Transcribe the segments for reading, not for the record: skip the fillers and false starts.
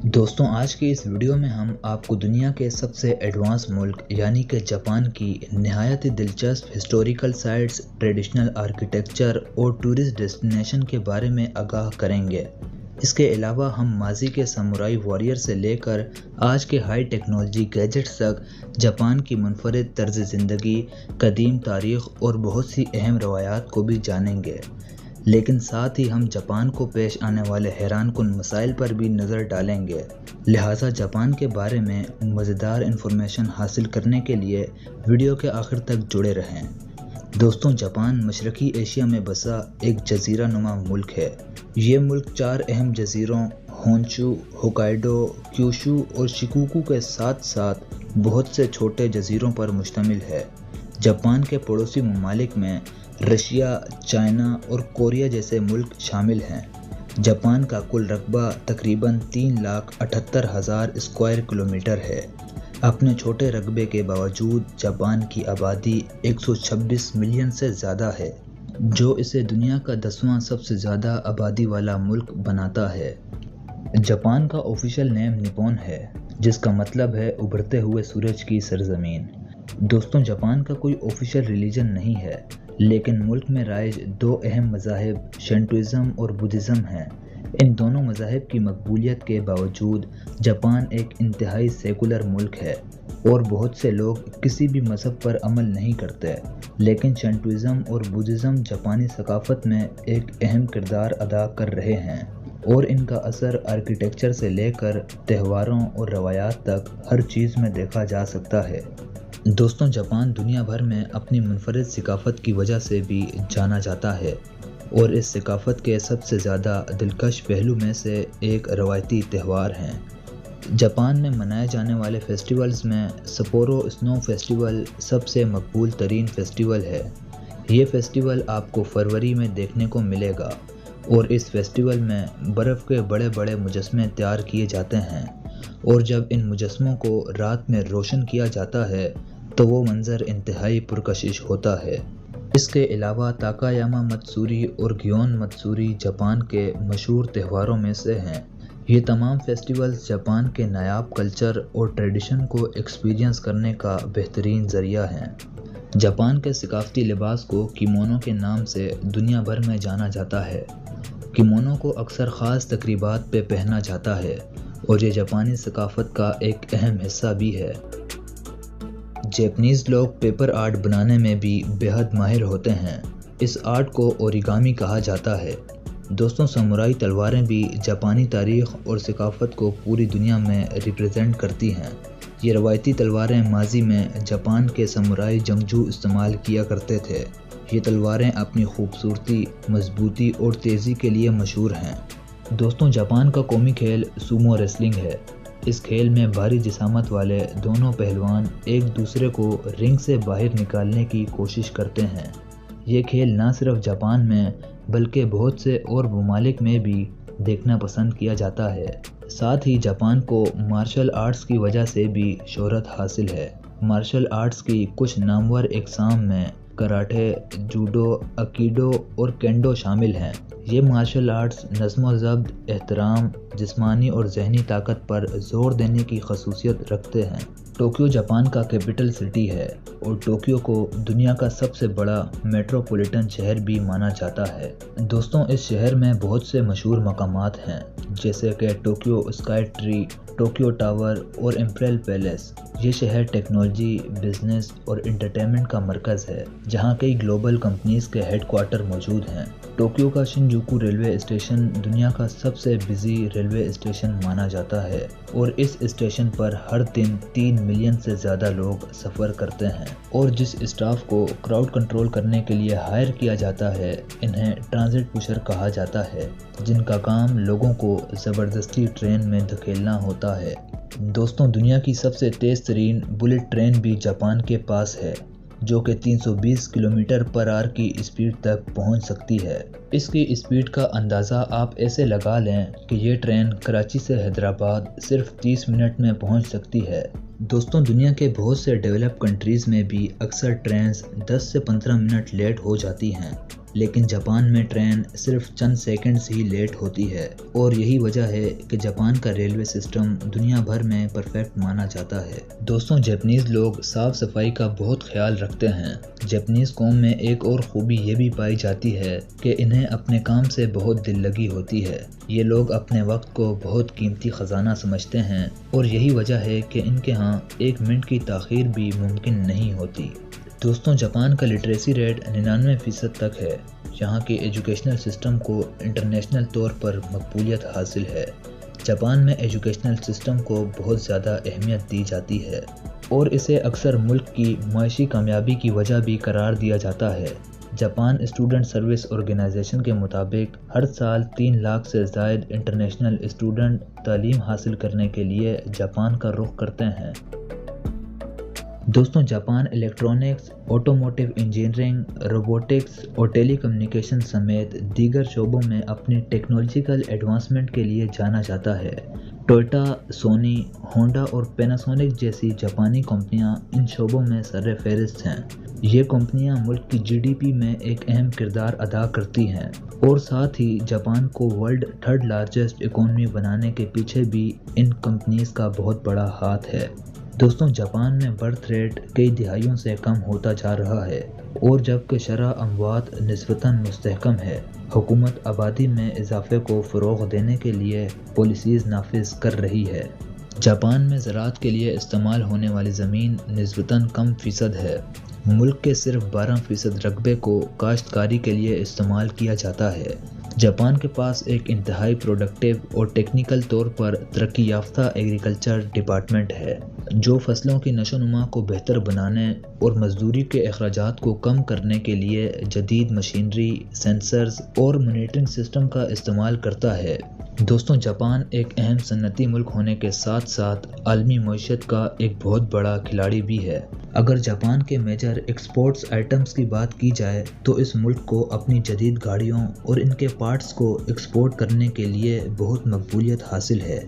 دوستوں آج کی اس ویڈیو میں ہم آپ کو دنیا کے سب سے ایڈوانس ملک یعنی کہ جاپان کی نہایت دلچسپ ہسٹوریکل سائٹس، ٹریڈیشنل آرکیٹیکچر اور ٹورسٹ ڈیسٹینیشن کے بارے میں آگاہ کریں گے۔ اس کے علاوہ ہم ماضی کے سامورائی واریر سے لے کر آج کے ہائی ٹیکنالوجی گیجٹس تک جاپان کی منفرد طرز زندگی، قدیم تاریخ اور بہت سی اہم روایات کو بھی جانیں گے۔ لیکن ساتھ ہی ہم جاپان کو پیش آنے والے حیران کن مسائل پر بھی نظر ڈالیں گے، لہٰذا جاپان کے بارے میں مزیدار انفارمیشن حاصل کرنے کے لیے ویڈیو کے آخر تک جڑے رہیں۔ دوستوں جاپان مشرقی ایشیا میں بسا ایک جزیرہ نما ملک ہے۔ یہ ملک 4 اہم جزیروں ہونشو، ہوکائیڈو، کیوشو اور شیکوکو کے ساتھ ساتھ بہت سے چھوٹے جزیروں پر مشتمل ہے۔ جاپان کے پڑوسی ممالک میں رشیا، چائنا اور کوریا جیسے ملک شامل ہیں۔ جاپان کا کل رقبہ تقریباً 3,78,000 اسکوائر کلومیٹر ہے۔ اپنے چھوٹے رقبے کے باوجود جاپان کی آبادی 126 ملین سے زیادہ ہے، جو اسے دنیا کا 10واں سب سے زیادہ آبادی والا ملک بناتا ہے۔ جاپان کا آفیشیل نیم نیپون ہے، جس کا مطلب ہے ابھرتے ہوئے سورج کی سرزمین۔ دوستوں جاپان کا کوئی آفیشیل ریلیجن نہیں ہے، لیکن ملک میں رائج 2 اہم مذاہب شنٹوئزم اور بدھزم ہیں۔ ان دونوں مذاہب کی مقبولیت کے باوجود جاپان ایک انتہائی سیکولر ملک ہے اور بہت سے لوگ کسی بھی مذہب پر عمل نہیں کرتے، لیکن شنٹوئزم اور بدھزم جاپانی ثقافت میں ایک اہم کردار ادا کر رہے ہیں اور ان کا اثر آرکیٹیکچر سے لے کر تہواروں اور روایات تک ہر چیز میں دیکھا جا سکتا ہے۔ دوستوں جاپان دنیا بھر میں اپنی منفرد ثقافت کی وجہ سے بھی جانا جاتا ہے اور اس ثقافت کے سب سے زیادہ دلکش پہلو میں سے ایک روایتی تہوار ہیں۔ جاپان میں منائے جانے والے فیسٹیولز میں سپورو اسنو فیسٹیول سب سے مقبول ترین فیسٹیول ہے۔ یہ فیسٹیول آپ کو فروری میں دیکھنے کو ملے گا اور اس فیسٹیول میں برف کے بڑے بڑے مجسمے تیار کیے جاتے ہیں اور جب ان مجسموں کو رات میں روشن کیا جاتا ہے تو وہ منظر انتہائی پرکشش ہوتا ہے۔ اس کے علاوہ تاکایاما متسوری اور گیون متسوری جاپان کے مشہور تہواروں میں سے ہیں۔ یہ تمام فیسٹیولز جاپان کے نایاب کلچر اور ٹریڈیشن کو ایکسپیرینس کرنے کا بہترین ذریعہ ہیں۔ جاپان کے ثقافتی لباس کو کیمونو کے نام سے دنیا بھر میں جانا جاتا ہے۔ کیمونو کو اکثر خاص تقریبات پہ پہنا جاتا ہے اور یہ جاپانی ثقافت کا ایک اہم حصہ بھی ہے۔ جاپنیز لوگ پیپر آرٹ بنانے میں بھی بے حد ماہر ہوتے ہیں۔ اس آرٹ کو اوریگامی کہا جاتا ہے۔ دوستوں سامورائی تلواریں بھی جاپانی تاریخ اور ثقافت کو پوری دنیا میں ریپرزینٹ کرتی ہیں۔ یہ روایتی تلواریں ماضی میں جاپان کے سامورائی جنگجو استعمال کیا کرتے تھے۔ یہ تلواریں اپنی خوبصورتی، مضبوطی اور تیزی کے لیے مشہور ہیں۔ دوستوں جاپان کا قومی کھیل سومو ریسلنگ ہے۔ اس کھیل میں بھاری جسامت والے دونوں پہلوان ایک دوسرے کو رنگ سے باہر نکالنے کی کوشش کرتے ہیں۔ یہ کھیل نہ صرف جاپان میں بلکہ بہت سے اور ممالک میں بھی دیکھنا پسند کیا جاتا ہے۔ ساتھ ہی جاپان کو مارشل آرٹس کی وجہ سے بھی شہرت حاصل ہے۔ مارشل آرٹس کی کچھ نامور اقسام میں کراٹے، جوڈو، ایکیڈو اور کینڈو شامل ہیں۔ یہ مارشل آرٹس نظم و ضبط، احترام، جسمانی اور ذہنی طاقت پر زور دینے کی خصوصیت رکھتے ہیں۔ ٹوکیو جاپان کا کیپٹل سٹی ہے اور ٹوکیو کو دنیا کا سب سے بڑا میٹروپولیٹن شہر بھی مانا جاتا ہے۔ دوستوں اس شہر میں بہت سے مشہور مقامات ہیں، جیسے کہ Tokyo sky tree, Tokyo tower اور امپیریل پیلیس۔ یہ شہر ٹیکنالوجی، بزنس اور انٹرٹینمنٹ کا مرکز ہے، جہاں کئی گلوبل کمپنیز کے ہیڈ کوارٹر موجود ہیں۔ ٹوکیو کا شنجوکو ریلوے اسٹیشن دنیا کا سب سے بزی ریلوے اسٹیشن مانا جاتا ہے اور اس اسٹیشن پر ہر دن 3 ملین سے زیادہ لوگ سفر کرتے ہیں، اور جس اسٹاف کو کراؤڈ کنٹرول کرنے کے لیے ہائر کیا جاتا ہے انہیں ٹرانزٹ پشر کہا جاتا ہے، جن کا کام لوگوں کو زبردستی ٹرین میں دھکیلنا ہوتا ہے۔ دوستوں دنیا کی سب سے تیز ترین بلٹ ٹرین بھی جاپان کے پاس ہے، جو کہ 320 کلومیٹر پر آور کی اسپیڈ تک پہنچ سکتی ہے۔ اس کی اسپیڈ کا اندازہ آپ ایسے لگا لیں کہ یہ ٹرین کراچی سے حیدرآباد صرف 30 منٹ میں پہنچ سکتی ہے۔ دوستوں دنیا کے بہت سے ڈیولپ کنٹریز میں بھی اکثر ٹرینز 10 سے 15 منٹ لیٹ ہو جاتی ہیں۔ لیکن جاپان میں ٹرین صرف چند سیکنڈز ہی لیٹ ہوتی ہے، اور یہی وجہ ہے کہ جاپان کا ریلوے سسٹم دنیا بھر میں پرفیکٹ مانا جاتا ہے۔ دوستوں، جاپنیز لوگ صاف صفائی کا بہت خیال رکھتے ہیں۔ جاپنیز قوم میں ایک اور خوبی یہ بھی پائی جاتی ہے کہ انہیں اپنے کام سے بہت دل لگی ہوتی ہے۔ یہ لوگ اپنے وقت کو بہت قیمتی خزانہ سمجھتے ہیں، اور یہی وجہ ہے کہ ان کے ہاں 1 منٹ کی تاخیر بھی ممکن نہیں ہوتی۔ دوستوں، جاپان کا لٹریسی ریٹ 99% تک ہے۔ یہاں کے ایجوکیشنل سسٹم کو انٹرنیشنل طور پر مقبولیت حاصل ہے۔ جاپان میں ایجوکیشنل سسٹم کو بہت زیادہ اہمیت دی جاتی ہے، اور اسے اکثر ملک کی معاشی کامیابی کی وجہ بھی قرار دیا جاتا ہے۔ جاپان اسٹوڈنٹ سروس آرگنائزیشن کے مطابق ہر سال 3 لاکھ سے زائد انٹرنیشنل اسٹوڈنٹ تعلیم حاصل کرنے کے لیے جاپان کا رخ کرتے ہیں۔ دوستوں، Japan electronics, automotive engineering, robotics اور ٹیلی کمیونیکیشن سمیت دیگر شعبوں میں اپنی ٹیکنالوجیکل ایڈوانسمنٹ کے لیے جانا جاتا ہے۔ ٹویوٹا، سونی، ہونڈا اور پیناسونک جیسی جاپانی کمپنیاں ان شعبوں میں سر فہرست ہیں۔ یہ کمپنیاں ملک کی GDP میں ایک اہم کردار ادا کرتی ہیں، اور ساتھ ہی جاپان کو ورلڈ 3rd لارجسٹ اکانومی بنانے کے پیچھے بھی ان کمپنیز کا بہت بڑا ہاتھ ہے۔ دوستوں، جاپان میں برتھ ریٹ کئی دہائیوں سے کم ہوتا جا رہا ہے، اور جبکہ شرح اموات نسبتاً مستحکم ہے، حکومت آبادی میں اضافے کو فروغ دینے کے لیے پالیسیز نافذ کر رہی ہے۔ جاپان میں زراعت کے لیے استعمال ہونے والی زمین نسبتاً کم فیصد ہے۔ ملک کے صرف 12% رقبے کو کاشتکاری کے لیے استعمال کیا جاتا ہے۔ جاپان کے پاس ایک انتہائی پروڈکٹیو اور ٹیکنیکل طور پر ترقی یافتہ ایگریکلچر ڈپارٹمنٹ ہے، جو فصلوں کی نشو و نما کو بہتر بنانے اور مزدوری کے اخراجات کو کم کرنے کے لیے جدید مشینری، سینسرز اور مانیٹرنگ سسٹم کا استعمال کرتا ہے۔ دوستوں، جاپان ایک اہم صنعتی ملک ہونے کے ساتھ ساتھ عالمی معیشت کا ایک بہت بڑا کھلاڑی بھی ہے۔ اگر جاپان کے میجر ایکسپورٹس آئٹمز کی بات کی جائے تو اس ملک کو اپنی جدید گاڑیوں اور ان کے پارٹس کو ایکسپورٹ کرنے کے لیے بہت مقبولیت حاصل ہے۔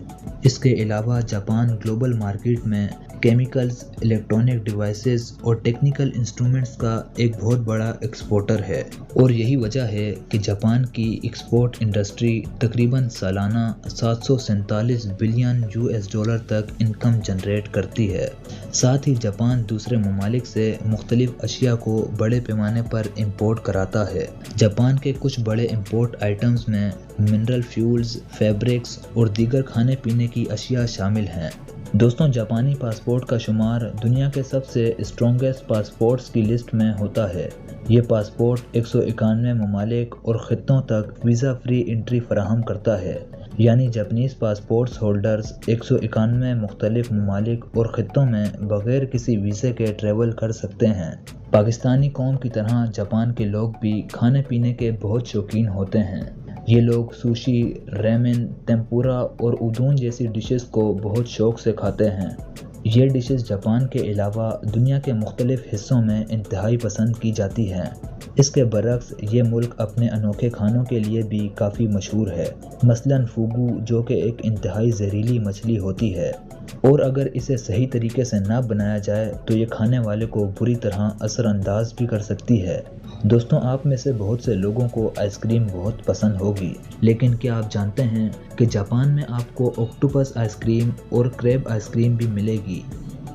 اس کے علاوہ جاپان گلوبل مارکیٹ میں کیمیکلز، الیکٹرونک ڈیوائسز اور ٹیکنیکل انسٹرومنٹس کا ایک بہت بڑا ایکسپورٹر ہے، اور یہی وجہ ہے کہ جاپان کی ایکسپورٹ انڈسٹری تقریباً سالانہ $747 بلین تک انکم جنریٹ کرتی ہے۔ ساتھ ہی جاپان دوسرے ممالک سے مختلف اشیاء کو بڑے پیمانے پر امپورٹ کراتا ہے۔ جاپان کے کچھ بڑے امپورٹ آئٹمز میں منرل فیولز، فیبرکس اور دیگر کھانے پینے کی اشیاء شامل ہیں۔ دوستوں، جاپانی پاسپورٹ کا شمار دنیا کے سب سے اسٹرانگسٹ پاسپورٹس کی لسٹ میں ہوتا ہے۔ یہ پاسپورٹ 191 ممالک اور خطوں تک ویزا فری انٹری فراہم کرتا ہے، یعنی جاپنیز پاسپورٹس ہولڈرز 191 مختلف ممالک اور خطوں میں بغیر کسی ویزے کے ٹریول کر سکتے ہیں۔ پاکستانی قوم کی طرح جاپان کے لوگ بھی کھانے پینے کے بہت شوقین ہوتے ہیں۔ یہ لوگ سوشی، ریمن، ٹیمپورا اور ادون جیسی ڈشز کو بہت شوق سے کھاتے ہیں۔ یہ ڈشز جاپان کے علاوہ دنیا کے مختلف حصوں میں انتہائی پسند کی جاتی ہیں۔ اس کے برعکس یہ ملک اپنے انوکھے کھانوں کے لیے بھی کافی مشہور ہے، مثلاً فوگو، جو کہ ایک انتہائی زہریلی مچھلی ہوتی ہے، اور اگر اسے صحیح طریقے سے نہ بنایا جائے تو یہ کھانے والے کو بری طرح اثر انداز بھی کر سکتی ہے۔ دوستوں، آپ میں سے بہت سے لوگوں کو آئس کریم بہت پسند ہوگی، لیکن کیا آپ جانتے ہیں کہ جاپان میں آپ کو آکٹوپس آئس کریم اور کریب آئس کریم بھی ملے گی؟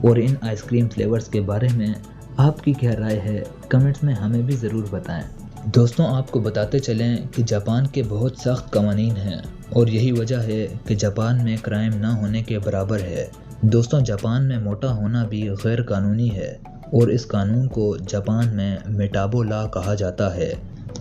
اور ان آئس کریم فلیورز کے بارے میں آپ کی کیا رائے ہے؟ کمنٹس میں ہمیں بھی ضرور بتائیں۔ دوستوں، آپ کو بتاتے چلیں کہ جاپان کے بہت سخت قوانین ہیں، اور یہی وجہ ہے کہ جاپان میں کرائم نہ ہونے کے برابر ہے۔ دوستوں، جاپان میں موٹا ہونا بھی غیر قانونی ہے، اور اس قانون کو جاپان میں میٹابو لا کہا جاتا ہے،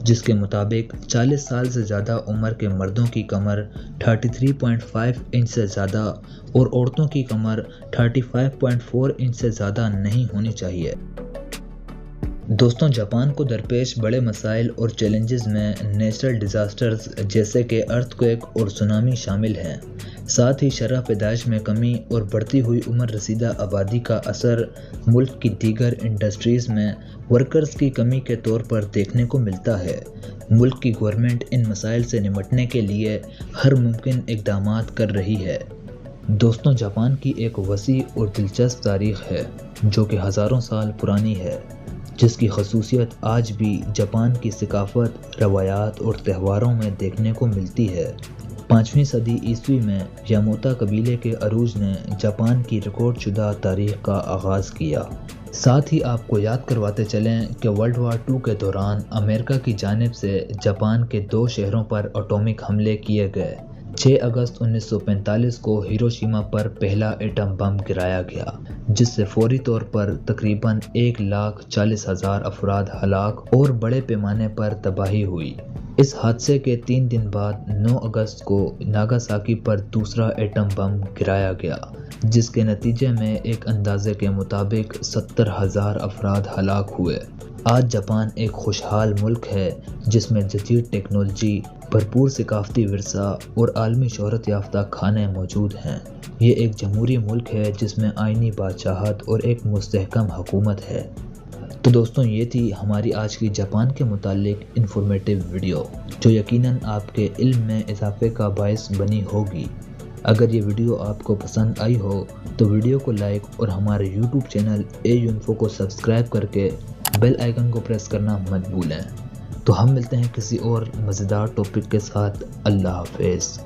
جس کے مطابق 40 سال سے زیادہ عمر کے مردوں کی کمر 33.5 انچ سے زیادہ اور عورتوں کی کمر 35.4 انچ سے زیادہ نہیں ہونی چاہیے۔ دوستوں، جاپان کو درپیش بڑے مسائل اور چیلنجز میں نیچرل ڈیزاسٹرز جیسے کہ ارتھ کویک اور سونامی شامل ہیں۔ ساتھ ہی شرح پیدائش میں کمی اور بڑھتی ہوئی عمر رسیدہ آبادی کا اثر ملک کی دیگر انڈسٹریز میں ورکرز کی کمی کے طور پر دیکھنے کو ملتا ہے۔ ملک کی گورنمنٹ ان مسائل سے نمٹنے کے لیے ہر ممکن اقدامات کر رہی ہے۔ دوستوں، جاپان کی ایک وسیع اور دلچسپ تاریخ ہے جو کہ ہزاروں سال پرانی ہے۔ جس کی خصوصیت آج بھی جاپان کی ثقافت، روایات اور تہواروں میں دیکھنے کو ملتی ہے۔ 5ویں صدی عیسوی میں یاموتا قبیلے کے عروج نے جاپان کی ریکارڈ شدہ تاریخ کا آغاز کیا۔ ساتھ ہی آپ کو یاد کرواتے چلیں کہ ورلڈ وار 2 کے دوران امریکہ کی جانب سے جاپان کے 2 شہروں پر ایٹمک حملے کیے گئے۔ 6 اگست 1945 کو ہیروشیما پر پہلا ایٹم بم گرایا گیا، جس سے فوری طور پر تقریباً 1,40,000 افراد ہلاک اور بڑے پیمانے پر تباہی ہوئی۔ اس حادثے کے 3 دن بعد 9 اگست کو ناگاساکی پر دوسرا ایٹم بم گرایا گیا، جس کے نتیجے میں ایک اندازے کے مطابق 70,000 افراد ہلاک ہوئے۔ آج جاپان ایک خوشحال ملک ہے جس میں جدید ٹیکنالوجی، بھرپور ثقافتی ورثہ اور عالمی شہرت یافتہ کھانے موجود ہیں۔ یہ ایک جمہوری ملک ہے جس میں آئینی بادشاہت اور ایک مستحکم حکومت ہے۔ تو دوستوں، یہ تھی ہماری آج کی جاپان کے متعلق انفارمیٹیو ویڈیو، جو یقیناً آپ کے علم میں اضافے کا باعث بنی ہوگی۔ اگر یہ ویڈیو آپ کو پسند آئی ہو تو ویڈیو کو لائک اور ہمارے یوٹیوب چینل AU Info کو سبسکرائب کر کے بیل آئیکن کو پریس کرنا مت بھولیں۔ تو ہم ملتے ہیں کسی اور مزیدار ٹاپک کے ساتھ۔ اللہ حافظ۔